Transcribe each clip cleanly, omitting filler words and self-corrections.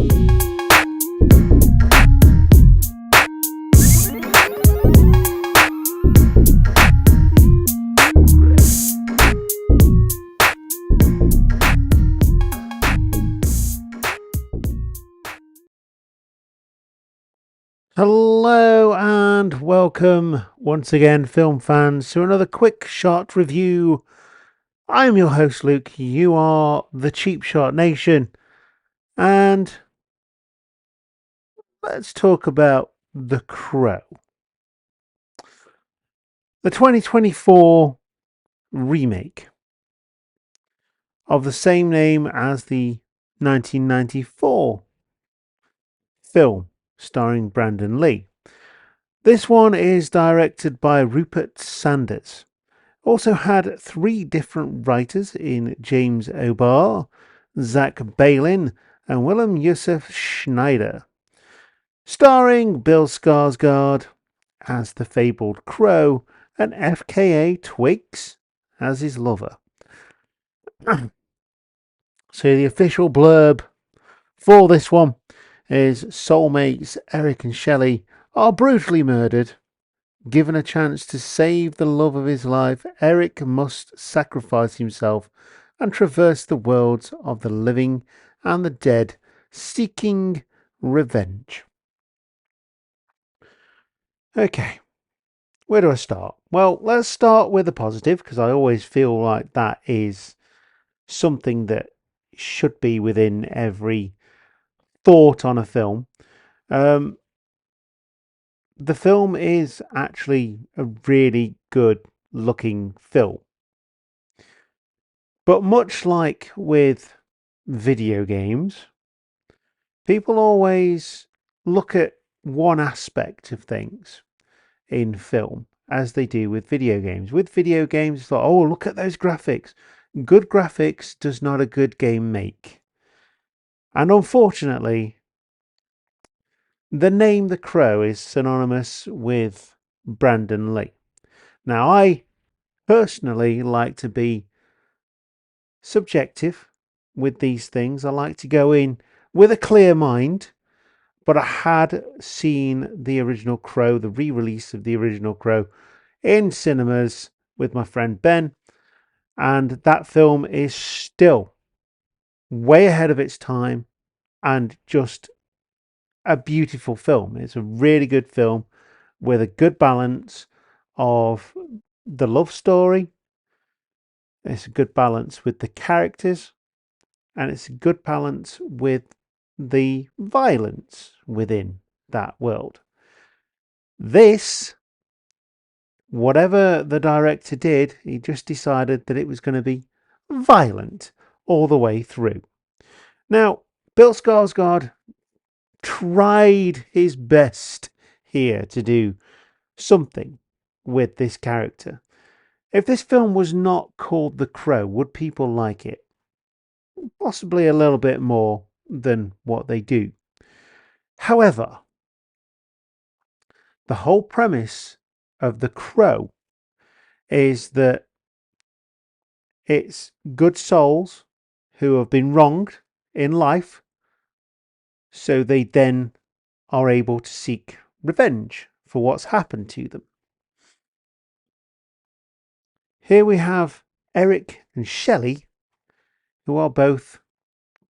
Hello and welcome once again, film fans, to another quick shot review. I'm your host, Luke. You are the Cheap Shot Nation, and let's talk about The Crow, the 2024 remake of the same name as the 1994 film starring Brandon Lee. This one is directed by Rupert Sanders. Also had three different writers in James O'Barr, Zach Balin, and Willem Yusuf Schneider. Starring Bill Skarsgård as the fabled Crow and FKA Twigs as his lover. So the official blurb for this one is soulmates Eric and Shelley are brutally murdered. Given a chance to save the love of his life, Eric must sacrifice himself and traverse the worlds of the living and the dead, seeking revenge. Okay, where do I start? Well, let's start with the positive, because I always feel like that is something that should be within every thought on a film. The film is actually a really good looking film. But much like with video games, people always look at one aspect of things in film as they do with video games. With video games, it's like, oh, look at those graphics. Good graphics does not a good game make. And unfortunately, the name The Crow is synonymous with Brandon Lee. Now, I personally like to be subjective with these things. I like to go in with a clear mind, but I had seen the original Crow, the re-release of the original Crow, in cinemas with my friend Ben, and that film is still way ahead of its time and just a beautiful film. It's a really good film with a good balance of the love story. It's a good balance with the characters, and it's a good balance with the violence within that world. This, whatever the director did, he just decided that it was going to be violent all the way through. Now, Bill Skarsgård tried his best here to do something with this character. If this film was not called The Crow, would people like it? Possibly a little bit more than what they do. However, the whole premise of The Crow is that it's good souls who have been wronged in life, so they then are able to seek revenge for what's happened to them. Here we have Eric and Shelley, who are both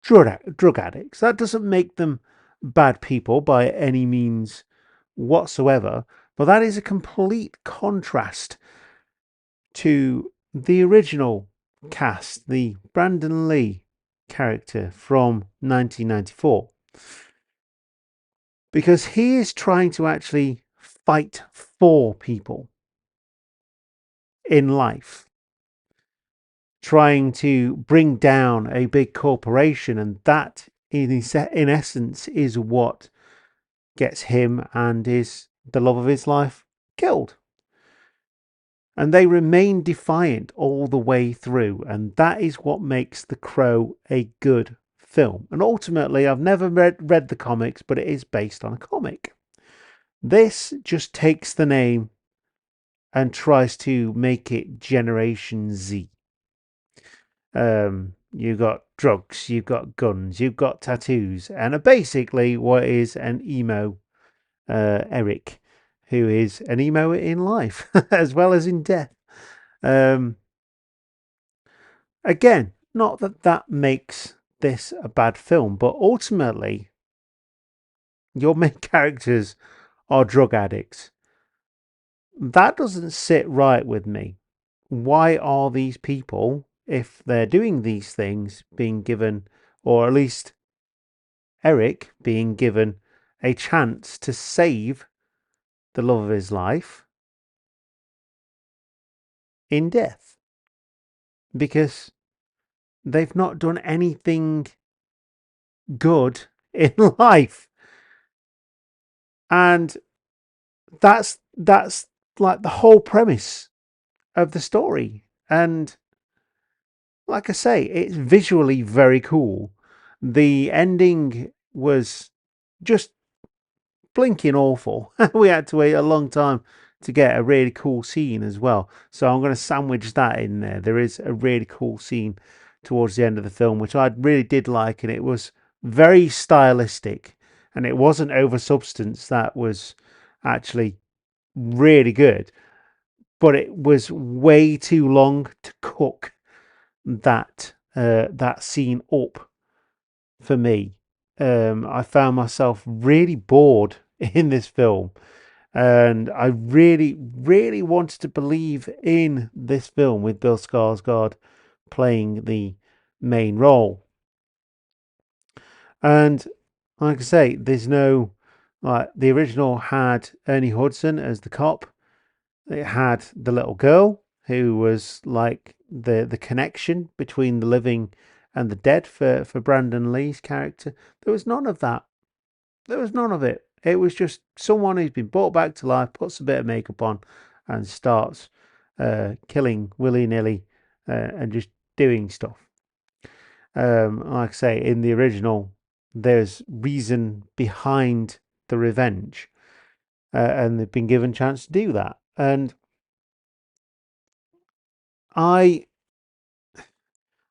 drug addicts. That doesn't make them bad people by any means whatsoever, but that is a complete contrast to the original cast, the Brandon Lee character from 1994, because he is trying to actually fight for people in life, trying to bring down a big corporation, and that in essence is what gets him and the love of his life killed. And they remain defiant all the way through, and that is what makes The Crow a good film. And ultimately, I've never read the comics, but it is based on a comic. This just takes the name and tries to make it Generation Z. you've got drugs, you've got guns, you've got tattoos, and basically what is an emo Eric, who is an emo in life as well as in death. Um, Again, not that that makes this a bad film, but ultimately, your main characters are drug addicts. That doesn't sit right with me. Why are these people, if they're doing these things, being given, or at least Eric being given, a chance to save the love of his life in death? Because they've not done anything good in life. And that's like the whole premise of the story. And like I say, it's visually very cool. The ending was just blinking awful. We had to wait a long time to get a really cool scene as well. So I'm going to sandwich that in there. There is a really cool scene towards the end of the film, which I really did like, and it was very stylistic, and it wasn't over substance. That was actually really good, but it was way too long to cook that scene up for me. I found myself really bored in this film, and I really, really wanted to believe in this film with Bill Skarsgård playing the main role. And like I say, there's no like the original had Ernie Hudson as the cop. It had the little girl who was like the connection between the living and the dead for Brandon Lee's character. There was none of that. There was none of it. It was just someone who's been brought back to life, puts a bit of makeup on, and starts killing willy nilly and just doing stuff. Like I say, in the original, there's reason behind the revenge, and they've been given a chance to do that. And I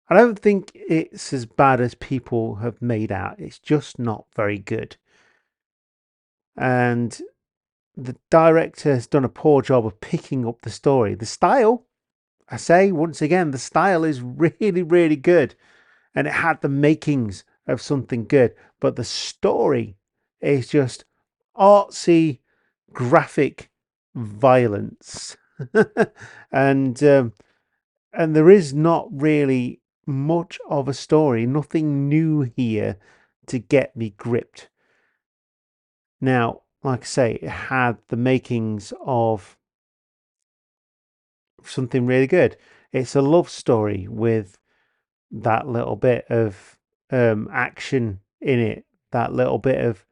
I don't think it's as bad as people have made out. It's just not very good. And the director has done a poor job of picking up the story. The style, I say once again, the style is really, really good. And it had the makings of something good. But the story is just artsy, graphic violence. and and there is not really much of a story, nothing new here to get me gripped. Now, like I say, it had the makings of something really good. It's a love story with that little bit of action in it, that little bit of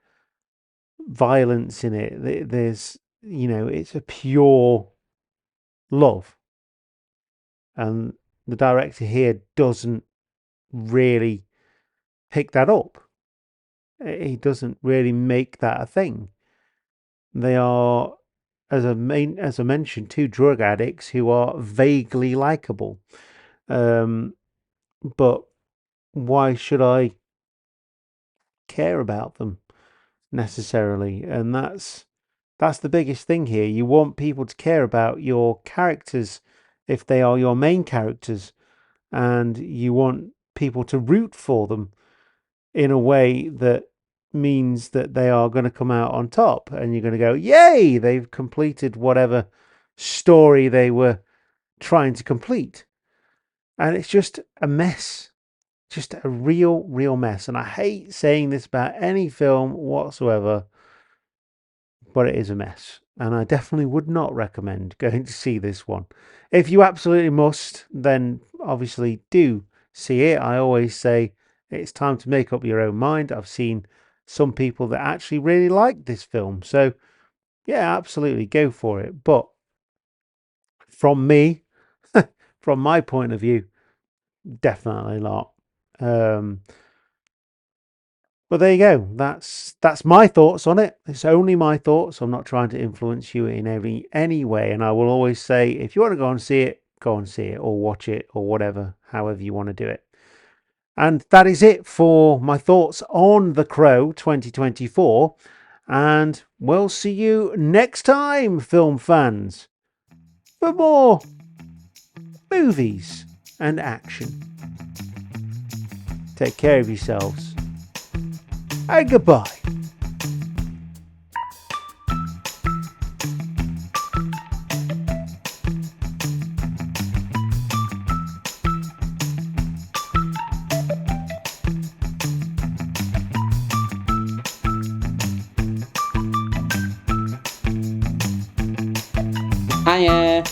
violence in it. There's, it's a pure love. And the director here doesn't really pick that up. He doesn't really make that a thing. They are, as I mentioned, two drug addicts who are vaguely likable. Um, but why should I care about them necessarily? And that's the biggest thing here. You want people to care about your characters if they are your main characters, and you want people to root for them in a way that means that they are going to come out on top, and you're going to go, yay, they've completed whatever story they were trying to complete. And it's just a mess, just a real, real mess. And I hate saying this about any film whatsoever, but it is a mess. And I definitely would not recommend going to see this one. If you absolutely must, then obviously do see it. I always say it's time to make up your own mind. I've seen some people that actually really like this film. So, yeah, absolutely go for it. But from me, from my point of view, definitely not. Um, But there you go. That's my thoughts on it. It's only my thoughts. I'm not trying to influence you in any way. And I will always say, if you want to go and see it, go and see it, or watch it, or whatever, however you want to do it. And that is it for my thoughts on The Crow 2024. And we'll see you next time, film fans, for more movies and action. Take care of yourselves. And goodbye. Hiya.